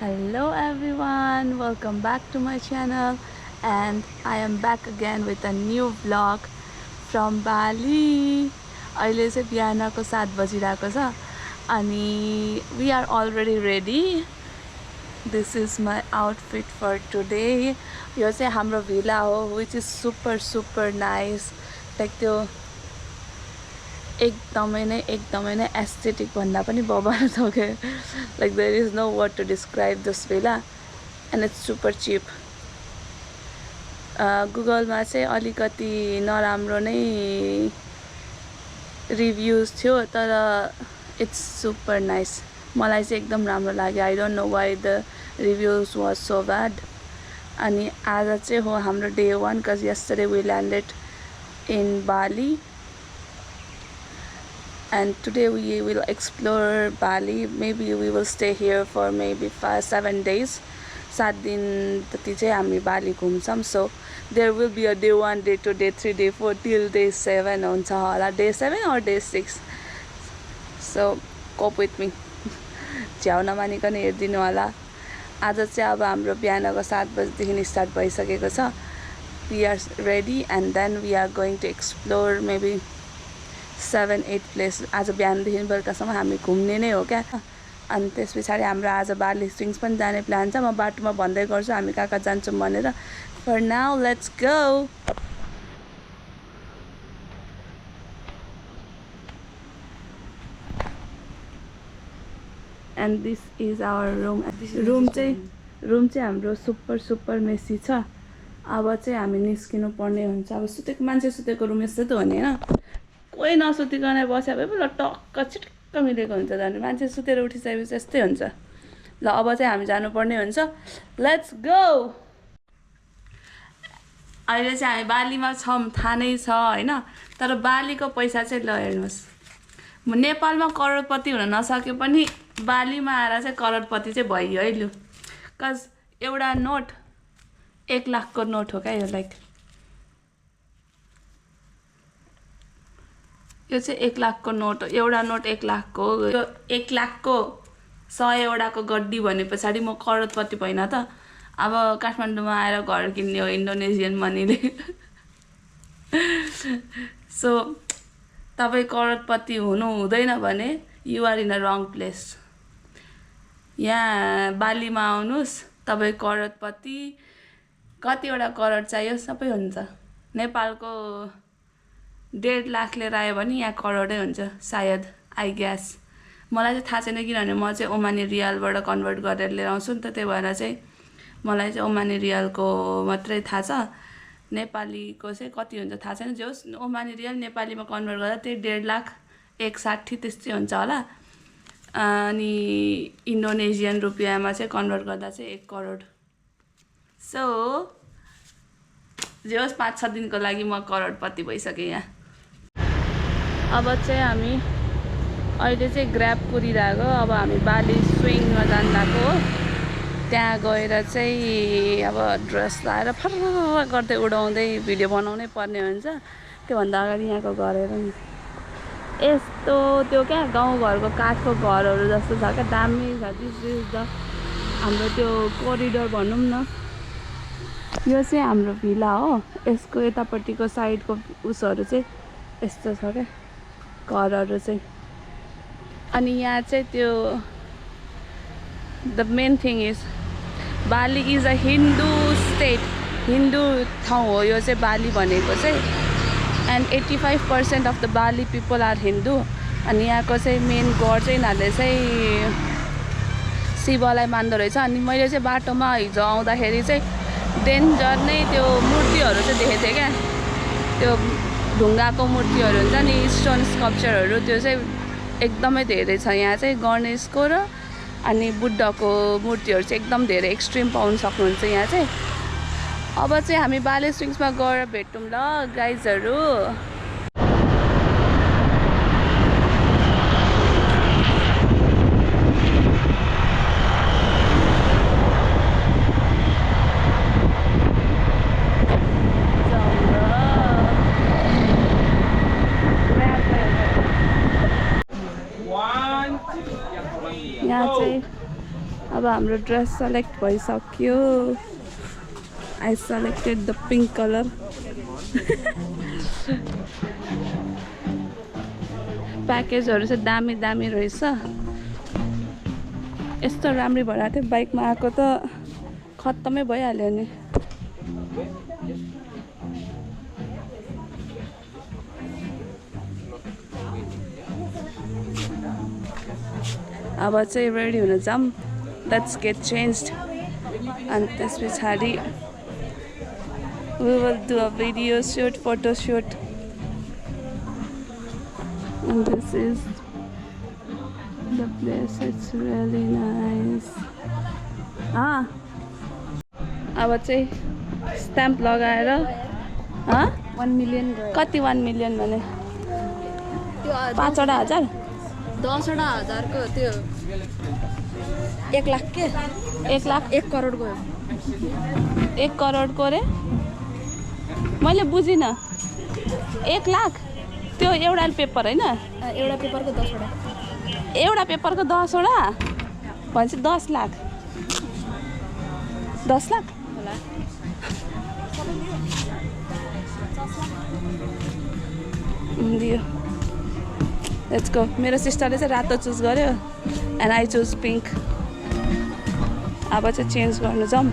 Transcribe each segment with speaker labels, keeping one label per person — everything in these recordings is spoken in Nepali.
Speaker 1: Hello everyone, welcome back to my channel and I am back again with a new vlog from Bali. अहिले चाहिँ बिहानको 7 बजिरहेको छ अनि we are already ready. This is my outfit for today. यो चाहिँ हाम्रो भिला हो which is super nice. Like त्यो एकदमै नै एस्थेटिक भन्दा पनि बबाल छ के. Like there is no word to describe this villa and it's super cheap. Google मा चाहिँ अलिकति नराम्रो नै रिभ्युज थियो तर it's super nice. मलाई चाहिँ एकदम राम्रो लाग्यो. I don't know why the reviews was so bad. अनि आज चाहिँ हो हाम्रो day 1 because yesterday we landed in Bali. And today we will explore Bali. Maybe we will stay here for maybe 5-7 days. 7 दिन जति चाहिँ हामी बाली घुम्छौँ. So there will be a day 1, day 2, day 3, day 4 till day 7 हुन्छ होला. Day 7 or day 6. So cope with me. झ्याउ नमानिकन हेरिदिनु होला. आज चाहिँ अब हाम्रो बिहानको 7 बजेदेखि स्टार्ट भइसकेको छ. We are ready and then we are going to explore maybe 7-8 place. आज बिहानदेखि बेलुकासम्म हामी घुम्ने नै हो क्या. अनि त्यस पछाडि हाम्रो आज बाली स्विङ्स पनि जाने प्लान छ. म बाटोमा भन्दै गर्छु हामी कहाँ कहाँ जान्छौँ भनेर. For now, let's go. And this is our room. Room चाहिँ हाम्रो super मेसी छ. अब चाहिँ हामी निस्किनु पर्ने हुन्छ. अब सुतेको मान्छे सुतेको रुम यस्तो त हो नि हैन. कोही नसुतिकन बस्यो भए ल टक्क छिटक्क मिलेको हुन्छ. झन् मान्छे सुतेर उठिसकेपछि यस्तै हुन्छ. ल अब चाहिँ हामी जानुपर्ने हुन्छ. Let's go. अहिले चाहिँ हामी बालीमा छौँ थाहा नै छ हैन. तर बालीको पैसा चाहिँ ल हेर्नुहोस्. म नेपालमा करोडपति हुन नसके पनि बालीमा आएर चाहिँ करोडपति चाहिँ भइयो है लु. कज एउटा नोट 1 लाखको नोट हो क्या यो. लाइक यो चाहिँ 1 लाखको नोट हो. एउटा नोट 1 लाखको हो. यो 1 लाखको 100 वटाको गड्डी भने पछाडि म करोडपति भइन त. अब काठमाडौँमा आएर घर किन्ने हो इन्डोनेसियन मनीले. सो तपाईँ करोडपति हुनु हुँदैन भने you are in a wrong place. यहाँ बालीमा आउनुहोस् तपाईँ करोडपति. कतिवटा करोड चाहियो सबै हुन्छ. नेपालको 1.5 लाख लिएर आयो भने यहाँ करोडै हुन्छ सायद. I gas. मलाई चाहिँ थाहा छैन किनभने म चाहिँ ओमानी रियालबाट कन्भर्ट गरेर लिएर आउँछु नि त. त्यही भएर चाहिँ मलाई चाहिँ ओमानी रियालको मात्रै थाहा छ. नेपालीको चाहिँ कति हुन्छ थाहा छैन. जे होस् ओमानी रियाल नेपालीमा कन्भर्ट गर्दा त्यही 1.5 लाख 160 त्यस्तै हुन्छ होला. अनि इन्डोनेसियन रुपियाँमा चाहिँ कन्भर्ट गर्दा चाहिँ 1 करोड. सो जे होस् 5-6 दिनको लागि म करोडपति भइसकेँ यहाँ. अब चाहिँ हामी अहिले चाहिँ ग्र्याब कुरिरहेको. अब हामी बाली स्विङमा जानु लागेको हो. त्यहाँ गएर चाहिँ अब ड्रेस लाएर फर्र गर्दै उडाउँदै भिडियो बनाउनै पर्ने हुन्छ. त्योभन्दा अगाडि यहाँको घर हेर नि. यस्तो त्यो क्या गाउँघरको काठको घरहरू जस्तो छ क्या. दामी छ. दिस इज द हाम्रो त्यो कोरिडोर भनौँ न. यो चाहिँ हाम्रो भिला हो. यसको यतापट्टिको साइडको उसहरू चाहिँ यस्तो छ क्या घरहरू चाहिँ. अनि यहाँ चाहिँ त्यो द मेन थिङ इज बाली is a Hindu state. Hindu ठाउँ हो यो चाहिँ बाली भनेको चाहिँ. And 85% of the Bali people are Hindu. अनि यहाँको चाहिँ मेन गड चाहिँ यिनीहरूले चाहिँ शिवलाई मान्दो रहेछ. अनि मैले चाहिँ बाटोमा हिजो आउँदाखेरि चाहिँ डेन्जर नै त्यो मूर्तिहरू चाहिँ देखेको थिएँ क्या. त्यो ढुङ्गाको मूर्तिहरू हुन्छ नि स्टोन स्कल्पचरहरू. त्यो चाहिँ एकदमै धेरै छ यहाँ चाहिँ. गणेशको र अनि बुद्धको मूर्तिहरू चाहिँ एकदम धेरै एक्सट्रिम पाउन सक्नुहुन्छ यहाँ चाहिँ. अब चाहिँ हामी बाली स्विङ्समा गएर भेटौँ ल गाइजहरू. यहाँ चाहिँ अब हाम्रो ड्रेस सेलेक्ट भइसक्यो I selected the pink colour प्याकेजहरू चाहिँ दामी दामी रहेछ यस्तो राम्रै भइरहेको थियो बाइकमा आएको त खत्तमै भइहाल्यो नि अब चाहिँ रेडी हुन जाऊँ लेट्स गेट चेन्ज्ड अनि त्यस पछाडि we will do a video shoot photo shoot and this is the place it's really nice अब चाहिँ स्ट्याम्प लगाएर
Speaker 2: 1 million गयो
Speaker 1: कति 1 million भने
Speaker 2: त्यो
Speaker 1: 5वटा हजार
Speaker 2: 10वटा हजारको त्यो 1 लाख के
Speaker 1: 1 लाख
Speaker 2: 1 करोड गयो
Speaker 1: 1 करोडको रे मैले बुझिनँ 1 लाख त्यो एउटा पेपर होइन
Speaker 2: एउटा पेपरको 10वटा
Speaker 1: एउटा पेपरको 10वटा भनेपछि 10 लाख 10 लाख
Speaker 2: होला
Speaker 1: दियो लेट्स गो मेरो सिस्टरले चाहिँ रातो चुज गर्यो एन्ड आई चुज पिङ्क अब चाहिँ चेन्ज गर्नु जाऊँ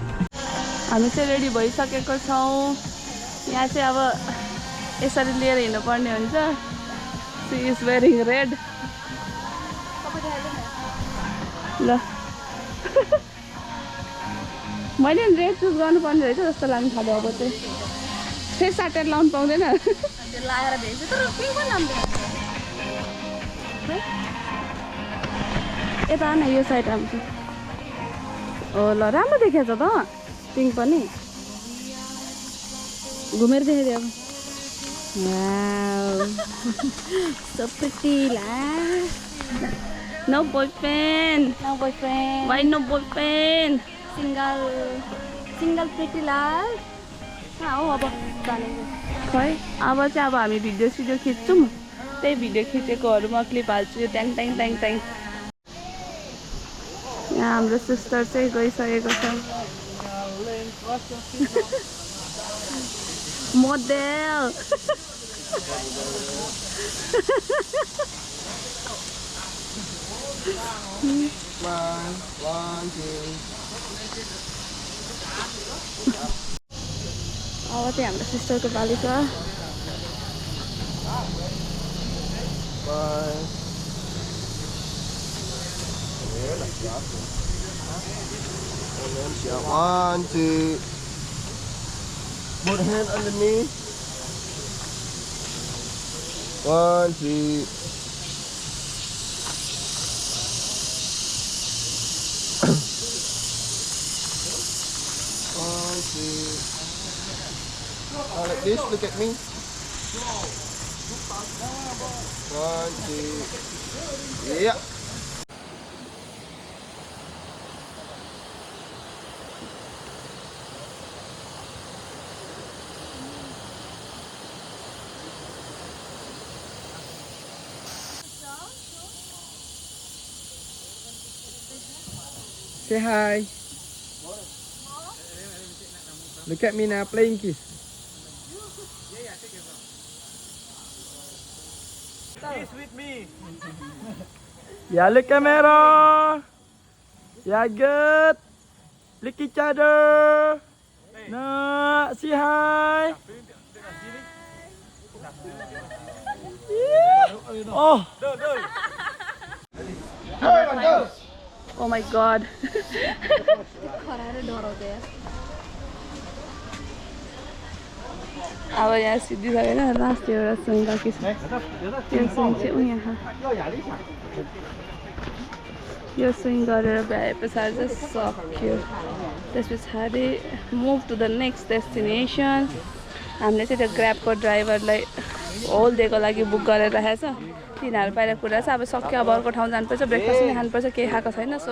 Speaker 1: हामी चाहिँ रेडी भइसकेको छौँ यहाँ चाहिँ अब यसरी लिएर हिँड्नुपर्ने हुन्छ सी इज वेयरिङ रेड ल मैले रेड चुज गर्नुपर्ने रहेछ जस्तो लाग्नु थाल्यो अब चाहिँ फेरि साटेर लाउनु पाउँदैन
Speaker 2: त्यो लाएर भेट्छ तर पिङ्क पनि राम्रो
Speaker 1: यता आएन यो साइड आउँछ हो ल राम्रो देखेछ त पिङ्क पनि घुमेर देखाइदियो अब
Speaker 2: wow so pretty la
Speaker 1: no boyfriend
Speaker 2: no boyfriend
Speaker 1: why no boyfriend
Speaker 2: single pretty la कहाँ हो अब जाने
Speaker 1: खै अब चाहिँ अब हामी भिडियो सिडियो खिच्छौँ त्यही भिडियो खिचेकोहरू म क्लिप हाल्छु यो ट्याङ ट्याङ ट्याङ ट्याङ यहाँ हाम्रो सिस्टर चाहिँ गइसकेको छ मोडेल अब चाहिँ हाम्रो सिस्टरको बाली छ
Speaker 3: One, two. Put hand underneath. 1, 2. One, two. Like this, look at me. 1, 2. Yeah. Say hi. Look at me now, playing kiss. Kiss with me. Yeah, look camera. Yeah, good. Look each other. No, say hi. Yeah. Oh.
Speaker 1: Oh my god
Speaker 2: खराएर डराउँछ यार
Speaker 1: अब यहाँ सिद्धिसकेन लास्ट एउटा सुन बाँकी छ त्यो सुन चाहिँ यहाँ यो स्विङ गरेर भ्याए पछाडि चाहिँ सक्यो त्यस पछाडि move to the next destination हामीले चाहिँ त्यो ग्र्याबको ड्राइभरलाई होल डेको लागि बुक गरेर राखेको छ तिनीहरू बाहिर कुरा छ अब सक्यो अब अर्को ठाउँ जानुपर्छ ब्रेकफास्ट पनि खानुपर्छ केही खाएको छैन सो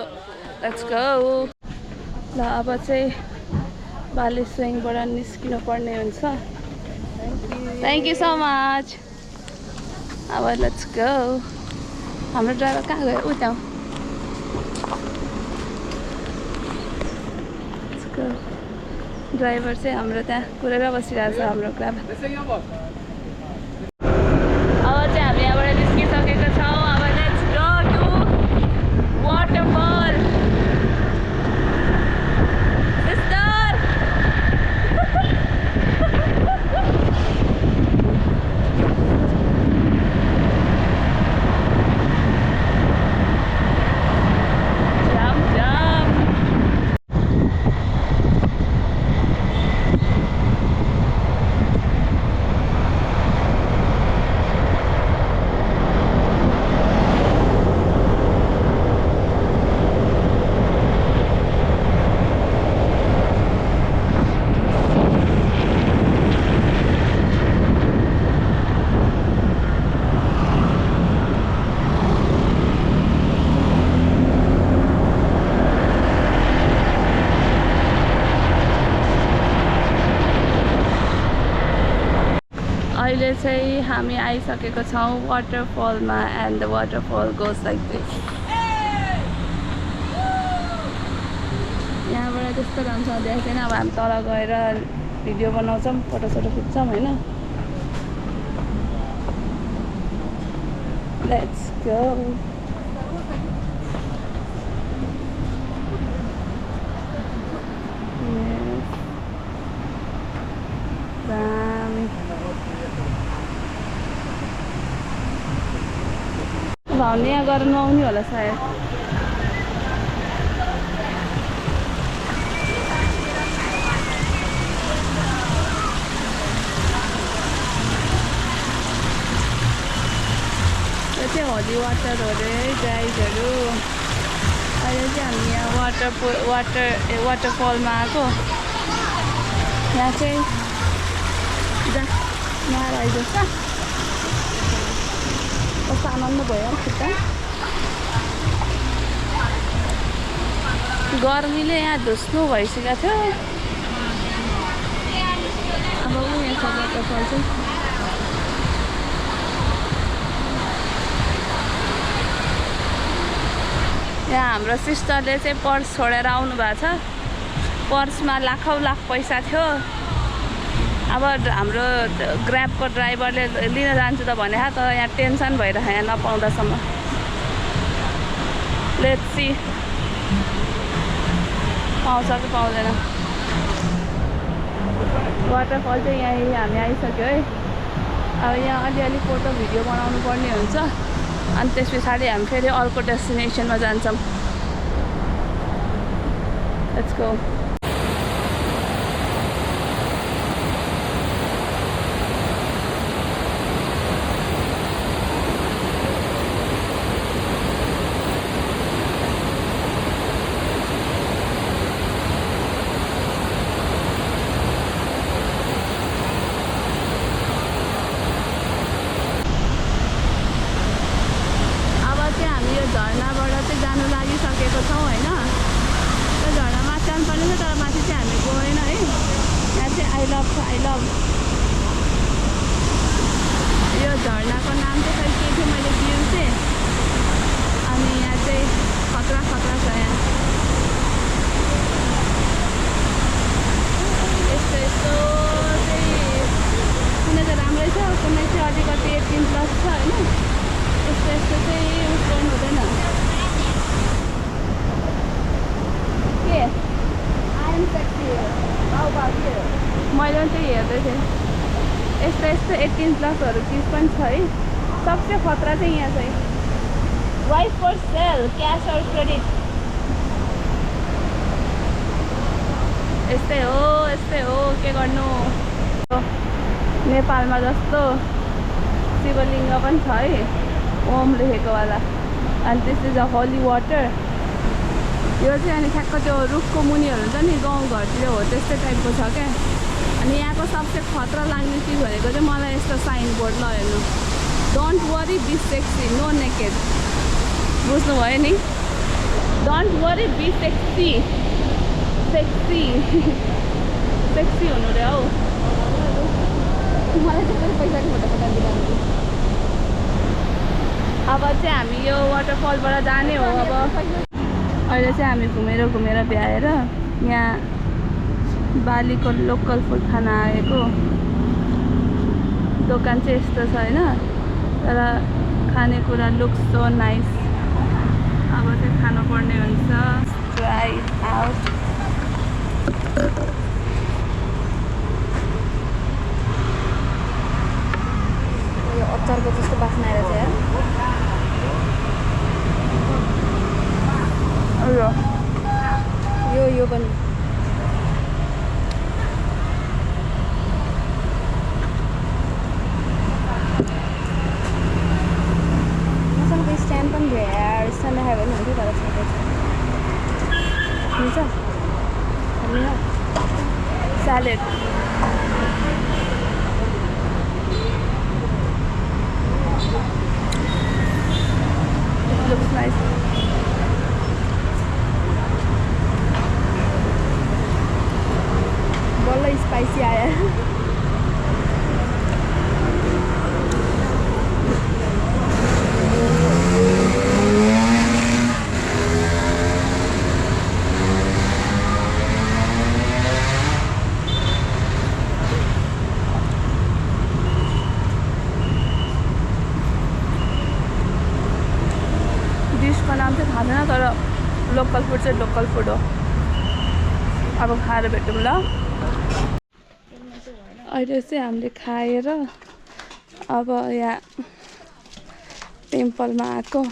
Speaker 1: लेट्स गो ल अब चाहिँ बाली स्विङबाट निस्किनु पर्ने हुन्छ थ्याङ्क यू सो मच अब लेट्स गो हाम्रो ड्राइभर कहाँ गयो उता go. ड्राइभर चाहिँ हाम्रो त्यहाँ कुरेर बसिरहेको छ हाम्रो क्याब। अब चाहिँ हामी यहाँबाट निस्किसकेको छौँ। अब let's go to waterfall. Sister jump jump। अहिले चाहिँ हामी आइसकेको छौँ वाटरफलमा and the waterfall goes like this. यहाँबाट त्यस्तो राम्रोसँग देखेको छैन। अब हामी तल गएर भिडियो बनाउँछौँ, फोटोसोटो खिच्छौँ होइन। Let's go. भाउने यहाँ गएर नआउने होला सायद। यो चाहिँ होली वाटर हो रे गाइजहरू। अहिले चाहिँ हामी यहाँ वाटरफलमा आएको। यहाँ चाहिँ नआएर आइदिन्छ। कस्तो आनन्द भयो खुट्टा। गर्मीले यहाँ धुस्नु भइसकेको थियो। अब यहाँ छ वाटरफल चाहिँ। यहाँ हाम्रो सिस्टरले चाहिँ पर्स छोडेर आउनु भएको छ। पर्समा लाखौँ लाख पैसा थियो। अब हाम्रो ग्र्याबको ड्राइभरले लिन जान्छु त भने तर यहाँ टेन्सन भइरहेको यहाँ नपाउँदासम्म। लेट्स सी पाउँछ कि पाउँदैन। वाटरफल चाहिँ यहीँ हामी आइसक्यो है। अब यहाँ अलिअलि फोटो भिडियो बनाउनु पर्ने हुन्छ। अनि त्यस पछाडि हामी फेरि अर्को डेस्टिनेसनमा जान्छौँ। Let's go. झरनाबाट चाहिँ जानु लागिसकेको छौँ होइन। त्यो झरना माथि जानुपर्ने थियो तर माथि चाहिँ हामी गएन है। यहाँ चाहिँ आई लभ छ, आई लभ। यो झरनाको नाम चाहिँ खै के थियो मैले बिर्सेँ। अनि यहाँ चाहिँ खतरा खतरा छ। यहाँ यस्तो यस्तो चाहिँ कुनै चाहिँ राम्रै छ, कुनै चाहिँ अलिकति 18+ छ होइन। यस्तो यस्तो चाहिँ उस गर्नु हुँदैन। के मैले पनि त्यही हेर्दै थिएँ। यस्तो यस्तो 18+ चिज पनि छ है। सबसे खतरा चाहिँ यहाँ चाहिँ wife for sale cash or credit. यस्तै हो के गर्नु। नेपालमा जस्तो शिवलिङ्ग पनि छ है, ओम लेखेको वाला। अनि this is a holy water. यो चाहिँ अनि ठ्याक्क त्यो रुखको मुनिहरू हुन्छ नि गाउँघरतिर हो त्यस्तै टाइपको छ क्या। अनि यहाँको सबसे खतरा लाग्ने चिज भनेको चाहिँ मलाई यस्तो साइन बोर्ड ल हेर्नु। Don't worry be sexy no naked. बुझ्नुभयो नि? Don't worry be sexy. Sexy sexy हुनु रे हौ। मलाई चाहिँ पैसाको फोटो पठाइदिनु। अब चाहिँ हामी यो वाटरफलबाट जाने हो। अब अहिले चाहिँ हामी घुमेर भ्याएर यहाँ बालीको लोकल फुड खान आएको दोकान चाहिँ यस्तो छ होइन तर खानेकुरा लुक्स सो नाइस अब चाहिँ खानुपर्ने हुन्छ ट्राई आउट
Speaker 2: यो अचारको जस्तो बास्ना आएर चाहिँ यो पनि मसँग स्ट्यान्ड पनि थियो यार स्ट्यान्ड राख्यो भने हुन्थ्यो तर छँदैछ हुन्छ
Speaker 1: स्यालेड looks nice
Speaker 2: बल्ल स्पाइसी आयो
Speaker 1: डिसको नाम चाहिँ थाहा छैन तर लोकल फुड चाहिँ लोकल फुड हो अब खाएर भेटौँ ल अहिले चाहिँ हामीले खाएर अब यहाँ टेम्पलमा आएको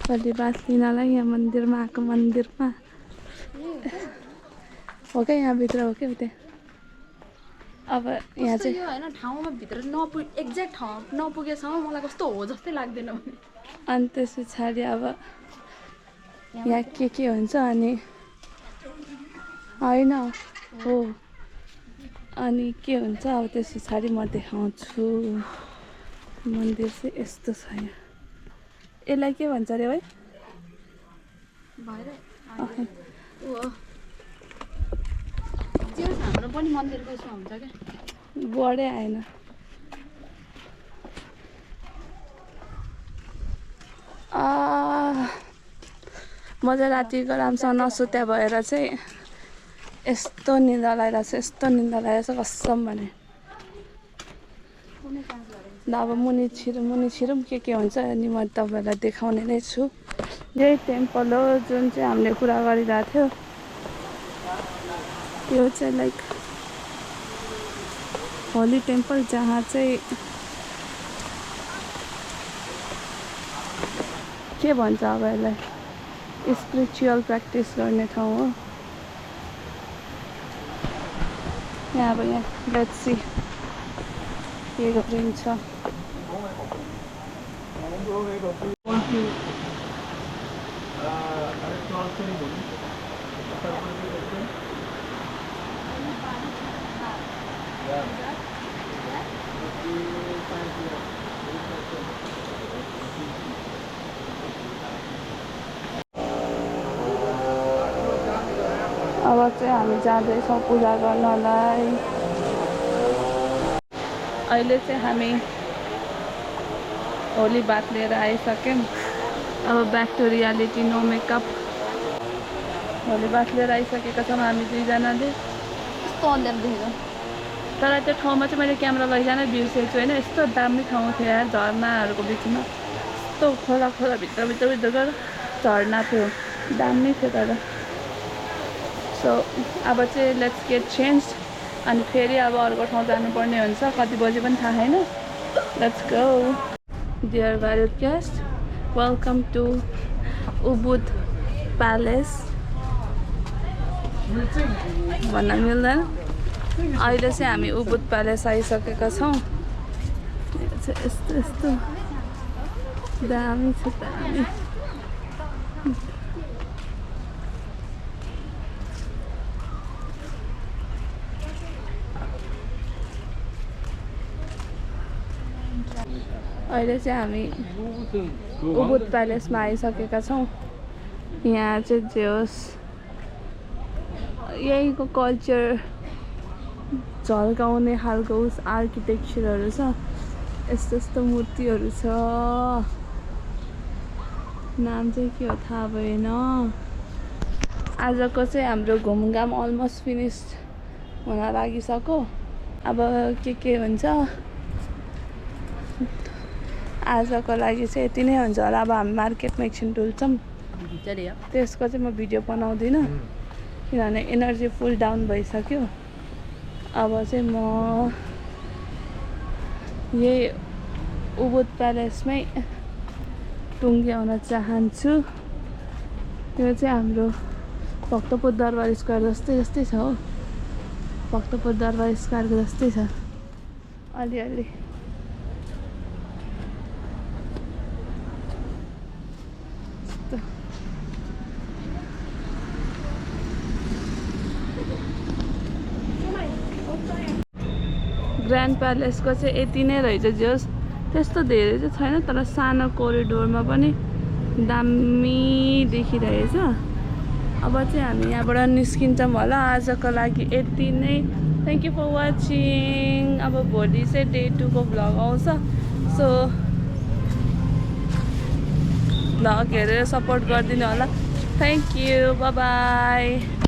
Speaker 1: होलीबात लिनलाई यहाँ मन्दिरमा आएको मन्दिरमा हो क्या यहाँभित्र हो क्या उतै अब यहाँ चाहिँ
Speaker 2: यो होइन ठाउँमा भित्र एक्ज्याक्ट ठाउँ नपुगेसम्म मलाई कस्तो हो जस्तै लाग्दैन
Speaker 1: अनि त्यस पछाडि अब यहाँ के हुन्छ अनि होइन हो अनि के हुन्छ अब त्यस पछाडि म देखाउँछु मन्दिर चाहिँ यस्तो छ यहाँ यसलाई के भन्छ अरे है
Speaker 2: हाम्रो पनि मन्दिरको उसमा हुन्छ क्या
Speaker 1: बढै आएन म चाहिँ रातिको राम्रोसँग नसुत्या भएर चाहिँ यस्तो निन्दा लगाइरहेको छ यस्तो निन्दा लगाइरहेको छ कसम भने अब मुनि छिरौँ के हुन्छ अनि म तपाईँहरूलाई देखाउने नै छु यही टेम्पल हो जुन चाहिँ हामीले कुरा गरिरहेको थियो यो चाहिँ लाइक होली टेम्पल जहाँ चाहिँ के भन्छ अब यसलाई स्पिरिचुअल प्र्याक्टिस गर्ने ठाउँ हो यहाँ अब यहाँ लेट्स सी के गरिन्छ अब चाहिँ हामी जाँदैछौँ पूजा गर्नलाई अहिले चाहिँ हामी होली बात लिएर आइसक्यौँ अब back to reality no makeup होली बात लिएर आइसकेका छौँ हामी दुईजनाले
Speaker 2: यस्तो अन्धार देखेको
Speaker 1: तर त्यो ठाउँमा चाहिँ मैले क्यामेरा लैजानै बिर्सेको छु होइन यस्तो दामी ठाउँ थियो यार झर्नाहरूको बिचमा यस्तो खोला भित्र गएर झर्ना थियो दामी थियो तर सो अब चाहिँ लेट्स गेट चेन्ज अनि फेरि अब अर्को ठाउँ जानुपर्ने हुन्छ कति बजी पनि थाहा छैन let's go dear valued guest welcome to Ubud Palace भन्न मिल्दैन अहिले चाहिँ हामी उबुद प्यालेस आइसकेका छौँ यस्तो दामी छ दामी अहिले चाहिँ हामी उबुद प्यालेसमा आइसकेका छौँ यहाँ चाहिँ जे होस् यहीँको कल्चर झल्काउने खालको उस आर्किटेक्चरहरू छ यस्तो मूर्तिहरू छ नाम चाहिँ के हो थाहा भएन आजको चाहिँ हाम्रो घुमघाम अलमोस्ट फिनिस हुन लागिसक्यो अब के हुन्छ आजको लागि चाहिँ यति नै हुन्छ होला अब हामी मार्केटमा एकछिन डुल्छौँ त्यसको चाहिँ म भिडियो बनाउँदिनँ किनभने एनर्जी फुल डाउन भइसक्यो अब चाहिँ म यही उबुद प्यालेसमै टुङ्ग्याउन चाहन्छु त्यो चाहिँ हाम्रो भक्तपुर दरबार स्क्वायर जस्तै छ हो भक्तपुर दरबार स्क्वायरको जस्तै छ अलिअलि ग्रान्ड प्यालेसको चाहिँ यति नै रहेछ जोस् त्यस्तो धेरै चाहिँ छैन तर सानो कोरिडोरमा पनि दामी देखिरहेछ अब चाहिँ हामी यहाँबाट निस्किन्छौँ होला आजको लागि यति नै थ्याङ्क यू फर वाचिङ अब भोलि चाहिँ डे 2 को भ्लग आउँछ सो भ्लग हेरेर सपोर्ट गरिदिनु होला थ्याङ्क यू बाई बाई